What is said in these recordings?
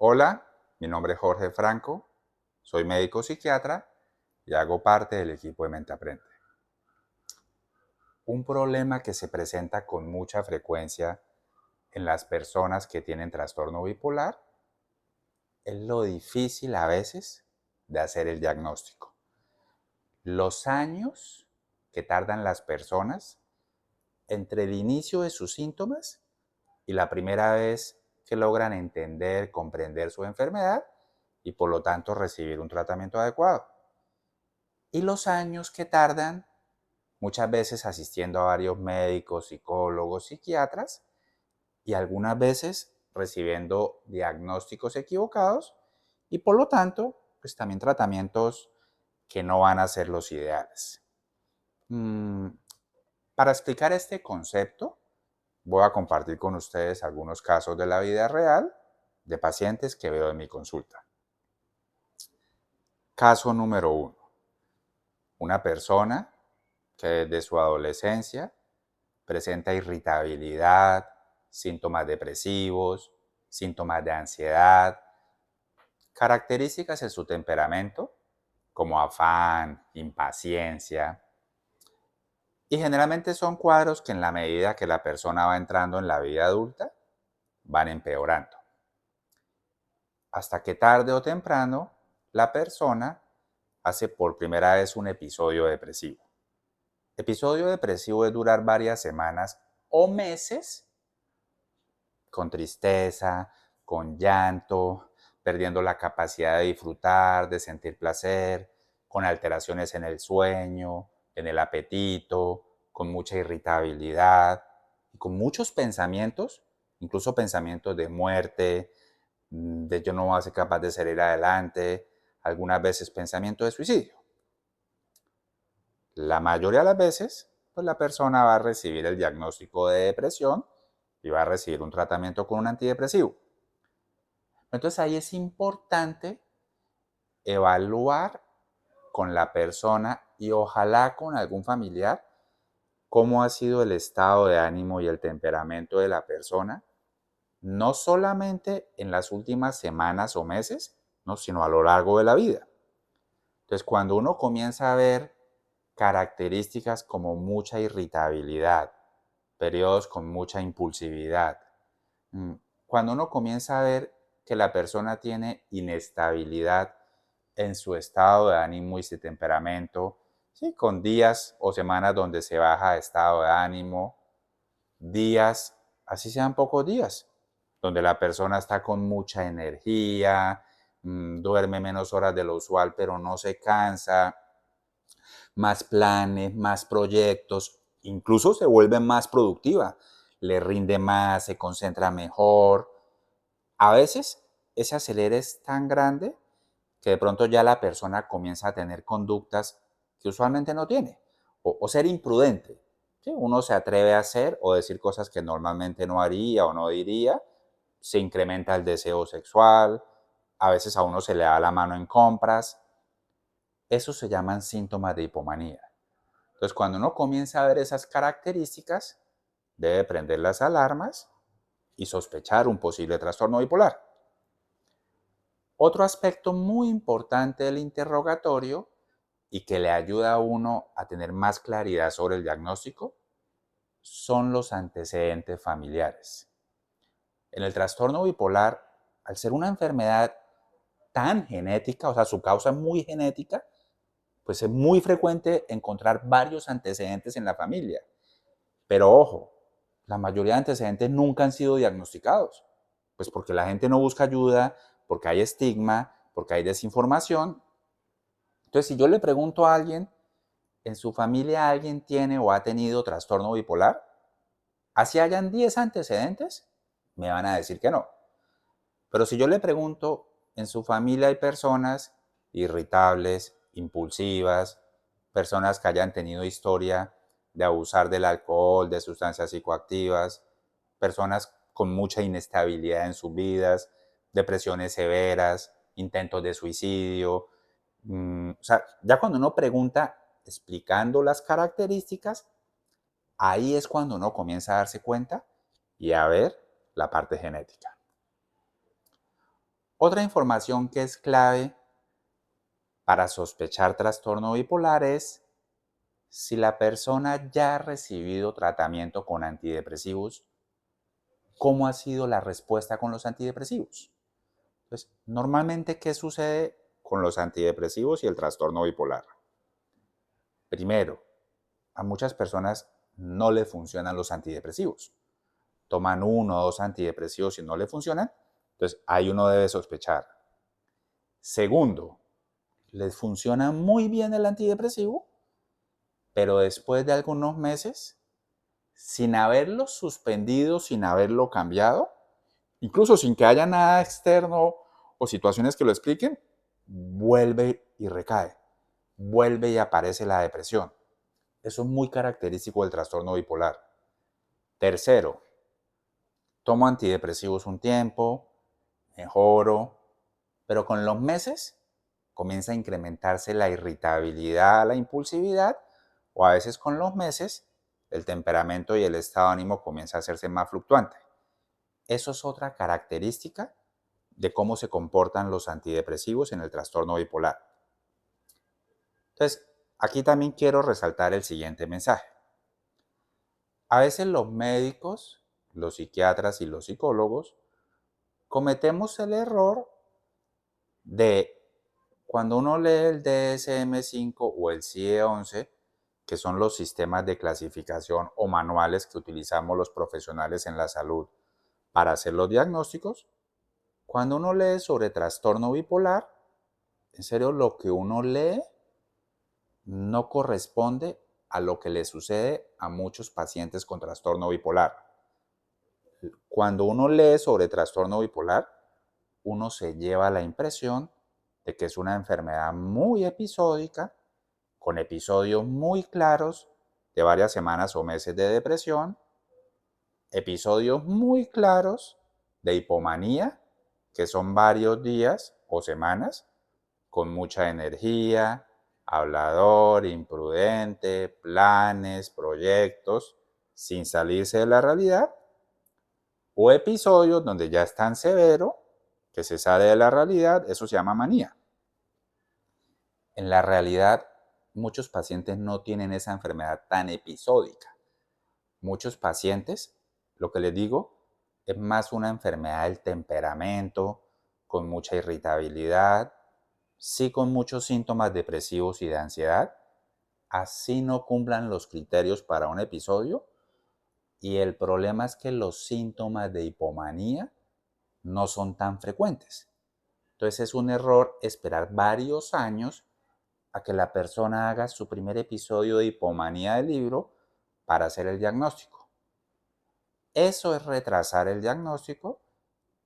Hola, mi nombre es Jorge Franco, soy médico psiquiatra y hago parte del equipo de Mente Aprende. Un problema que se presenta con mucha frecuencia en las personas que tienen trastorno bipolar es lo difícil a veces de hacer el diagnóstico. Los años que tardan las personas entre el inicio de sus síntomas y la primera vez que logran entender, comprender su enfermedad y por lo tanto recibir un tratamiento adecuado. Y los años que tardan, muchas veces asistiendo a varios médicos, psicólogos, psiquiatras y algunas veces recibiendo diagnósticos equivocados y por lo tanto, pues también tratamientos que no van a ser los ideales. Para explicar este concepto, voy a compartir con ustedes algunos casos de la vida real de pacientes que veo en mi consulta. Caso número 1. Una persona que desde su adolescencia presenta irritabilidad, síntomas depresivos, síntomas de ansiedad, características en su temperamento como afán, impaciencia, y generalmente son cuadros que en la medida que la persona va entrando en la vida adulta van empeorando. Hasta que tarde o temprano la persona hace por primera vez un episodio depresivo. Episodio depresivo es durar varias semanas o meses con tristeza, con llanto, perdiendo la capacidad de disfrutar, de sentir placer, con alteraciones en el sueño, en el apetito, con mucha irritabilidad, con muchos pensamientos, incluso pensamientos de muerte, de yo no voy a ser capaz de salir adelante, algunas veces pensamientos de suicidio. La mayoría de las veces, pues la persona va a recibir el diagnóstico de depresión y va a recibir un tratamiento con un antidepresivo. Entonces ahí es importante evaluar con la persona y ojalá con algún familiar cómo ha sido el estado de ánimo y el temperamento de la persona, no solamente en las últimas semanas o meses, ¿no? Sino a lo largo de la vida. Entonces cuando uno comienza a ver características como mucha irritabilidad, periodos con mucha impulsividad, cuando uno comienza a ver que la persona tiene inestabilidad en su estado de ánimo y su temperamento, ¿sí? Con días o semanas donde se baja de estado de ánimo, días, así sean pocos días, donde la persona está con mucha energía, duerme menos horas de lo usual, pero no se cansa, más planes, más proyectos, incluso se vuelve más productiva, le rinde más, se concentra mejor. A veces ese acelere es tan grande que de pronto ya la persona comienza a tener conductas que usualmente no tiene, o ser imprudente. ¿Sí? Uno se atreve a hacer o decir cosas que normalmente no haría o no diría, se incrementa el deseo sexual, a veces a uno se le da la mano en compras. Eso se llaman síntomas de hipomanía. Entonces, cuando uno comienza a ver esas características, debe prender las alarmas y sospechar un posible trastorno bipolar. Otro aspecto muy importante del interrogatorio y que le ayuda a uno a tener más claridad sobre el diagnóstico son los antecedentes familiares. En el trastorno bipolar, al ser una enfermedad tan genética, o sea, su causa es muy genética, pues es muy frecuente encontrar varios antecedentes en la familia. Pero ojo, la mayoría de antecedentes nunca han sido diagnosticados, pues porque la gente no busca ayuda, porque hay estigma, porque hay desinformación. Entonces, si yo le pregunto a alguien, ¿en su familia alguien tiene o ha tenido trastorno bipolar? Así hayan 10 antecedentes, me van a decir que no. Pero si yo le pregunto, ¿en su familia hay personas irritables, impulsivas, personas que hayan tenido historia de abusar del alcohol, de sustancias psicoactivas, personas con mucha inestabilidad en sus vidas, depresiones severas, intentos de suicidio? O sea, ya cuando uno pregunta explicando las características, ahí es cuando uno comienza a darse cuenta y a ver la parte genética. Otra información que es clave para sospechar trastorno bipolar es si la persona ya ha recibido tratamiento con antidepresivos, ¿cómo ha sido la respuesta con los antidepresivos? Entonces, normalmente, ¿qué sucede con los antidepresivos y el trastorno bipolar? Primero, a muchas personas no le funcionan los antidepresivos. Toman uno o dos antidepresivos y no le funcionan, entonces ahí uno debe sospechar. Segundo, les funciona muy bien el antidepresivo, pero después de algunos meses, sin haberlo suspendido, sin haberlo cambiado, incluso sin que haya nada externo o situaciones que lo expliquen, vuelve y recae, vuelve y aparece la depresión. Eso es muy característico del trastorno bipolar. Tercero, tomo antidepresivos un tiempo, mejoro, pero con los meses comienza a incrementarse la irritabilidad, la impulsividad, o a veces con los meses el temperamento y el estado de ánimo comienza a hacerse más fluctuante. Eso es otra característica de cómo se comportan los antidepresivos en el trastorno bipolar. Entonces, aquí también quiero resaltar el siguiente mensaje. A veces los médicos, los psiquiatras y los psicólogos cometemos el error de cuando uno lee el DSM-5 o el CIE-11, que son los sistemas de clasificación o manuales que utilizamos los profesionales en la salud para hacer los diagnósticos, cuando uno lee sobre trastorno bipolar, en serio, lo que uno lee no corresponde a lo que le sucede a muchos pacientes con trastorno bipolar. Cuando uno lee sobre trastorno bipolar, uno se lleva la impresión de que es una enfermedad muy episódica, con episodios muy claros de varias semanas o meses de depresión, episodios muy claros de hipomanía, que son varios días o semanas, con mucha energía, hablador, imprudente, planes, proyectos, sin salirse de la realidad, o episodios donde ya es tan severo que se sale de la realidad, eso se llama manía. En la realidad, muchos pacientes no tienen esa enfermedad tan episódica. Muchos pacientes, lo que les digo, es más una enfermedad del temperamento, con mucha irritabilidad, sí con muchos síntomas depresivos y de ansiedad, así no cumplan los criterios para un episodio, y el problema es que los síntomas de hipomanía no son tan frecuentes. Entonces es un error esperar varios años a que la persona haga su primer episodio de hipomanía del libro para hacer el diagnóstico. Eso es retrasar el diagnóstico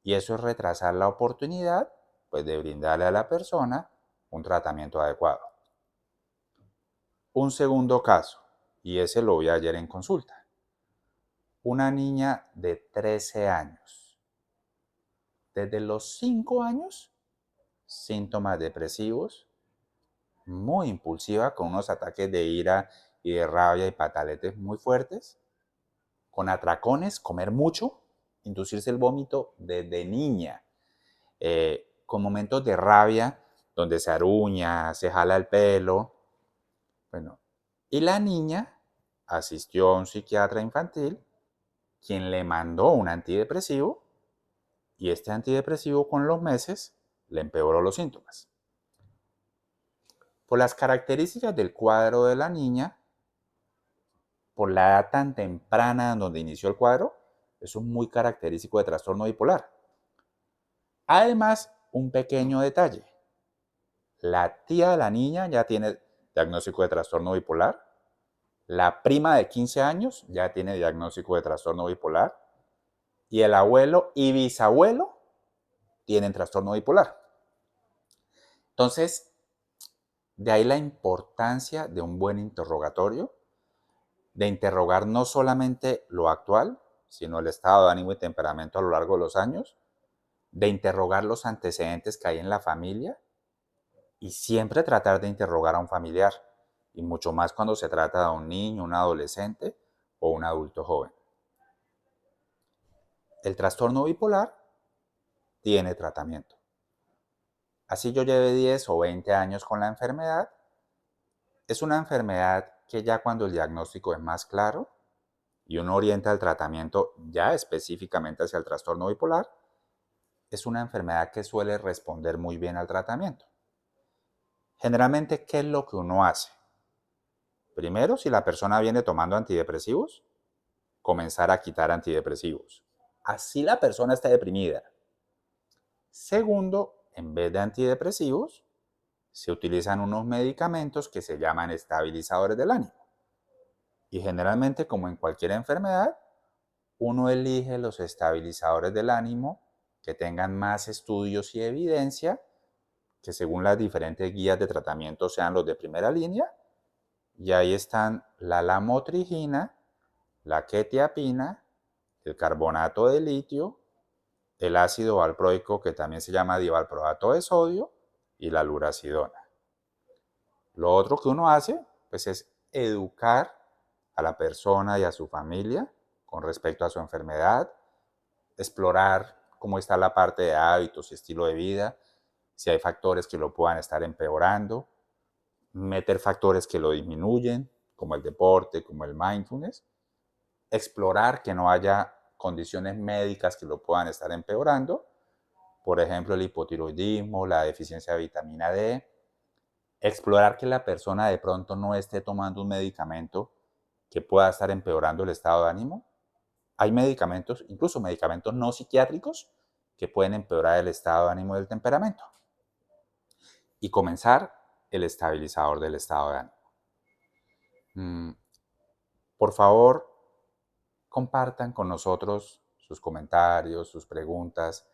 y eso es retrasar la oportunidad, pues, de brindarle a la persona un tratamiento adecuado. Un segundo caso, y ese lo vi ayer en consulta. Una niña de 13 años. Desde los 5 años, síntomas depresivos, muy impulsiva, con unos ataques de ira y de rabia y pataletes muy fuertes, con atracones, comer mucho, inducirse el vómito desde niña, con momentos de rabia donde se aruña, se jala el pelo. Bueno, y la niña asistió a un psiquiatra infantil, quien le mandó un antidepresivo, y este antidepresivo con los meses le empeoró los síntomas. Por las características del cuadro de la niña, por la edad tan temprana en donde inició el cuadro, eso es muy característico de trastorno bipolar. Además, un pequeño detalle. La tía de la niña ya tiene diagnóstico de trastorno bipolar. La prima de 15 años ya tiene diagnóstico de trastorno bipolar. Y el abuelo y bisabuelo tienen trastorno bipolar. Entonces, de ahí la importancia de un buen interrogatorio, de interrogar no solamente lo actual, sino el estado de ánimo y temperamento a lo largo de los años, de interrogar los antecedentes que hay en la familia y siempre tratar de interrogar a un familiar, y mucho más cuando se trata de un niño, un adolescente o un adulto joven. El trastorno bipolar tiene tratamiento. Así yo lleve 10 o 20 años con la enfermedad, es una enfermedad que ya cuando el diagnóstico es más claro y uno orienta el tratamiento ya específicamente hacia el trastorno bipolar, es una enfermedad que suele responder muy bien al tratamiento. Generalmente, ¿qué es lo que uno hace? Primero, si la persona viene tomando antidepresivos, comenzar a quitar antidepresivos. Así la persona está deprimida. Segundo, en vez de antidepresivos, se utilizan unos medicamentos que se llaman estabilizadores del ánimo. Y generalmente, como en cualquier enfermedad, uno elige los estabilizadores del ánimo que tengan más estudios y evidencia, que según las diferentes guías de tratamiento sean los de primera línea. Y ahí están la lamotrigina, la quetiapina, el carbonato de litio, el ácido valproico, que también se llama divalproato de sodio, y la luracidona. Lo otro que uno hace, pues, es educar a la persona y a su familia con respecto a su enfermedad, explorar cómo está la parte de hábitos y estilo de vida, si hay factores que lo puedan estar empeorando, meter factores que lo disminuyen, como el deporte, como el mindfulness, explorar que no haya condiciones médicas que lo puedan estar empeorando, por ejemplo, el hipotiroidismo, la deficiencia de vitamina D, explorar que la persona de pronto no esté tomando un medicamento que pueda estar empeorando el estado de ánimo. Hay medicamentos, incluso medicamentos no psiquiátricos, que pueden empeorar el estado de ánimo y el temperamento. Y comenzar el estabilizador del estado de ánimo. Por favor, compartan con nosotros sus comentarios, sus preguntas.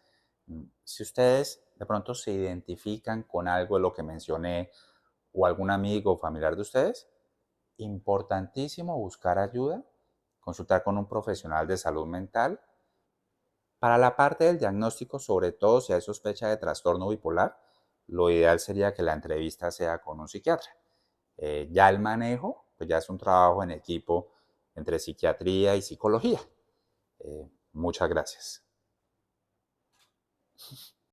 Si ustedes de pronto se identifican con algo de lo que mencioné o algún amigo o familiar de ustedes, importantísimo buscar ayuda, consultar con un profesional de salud mental. Para la parte del diagnóstico, sobre todo si hay sospecha de trastorno bipolar, lo ideal sería que la entrevista sea con un psiquiatra. Ya el manejo, pues ya es un trabajo en equipo entre psiquiatría y psicología. Muchas gracias.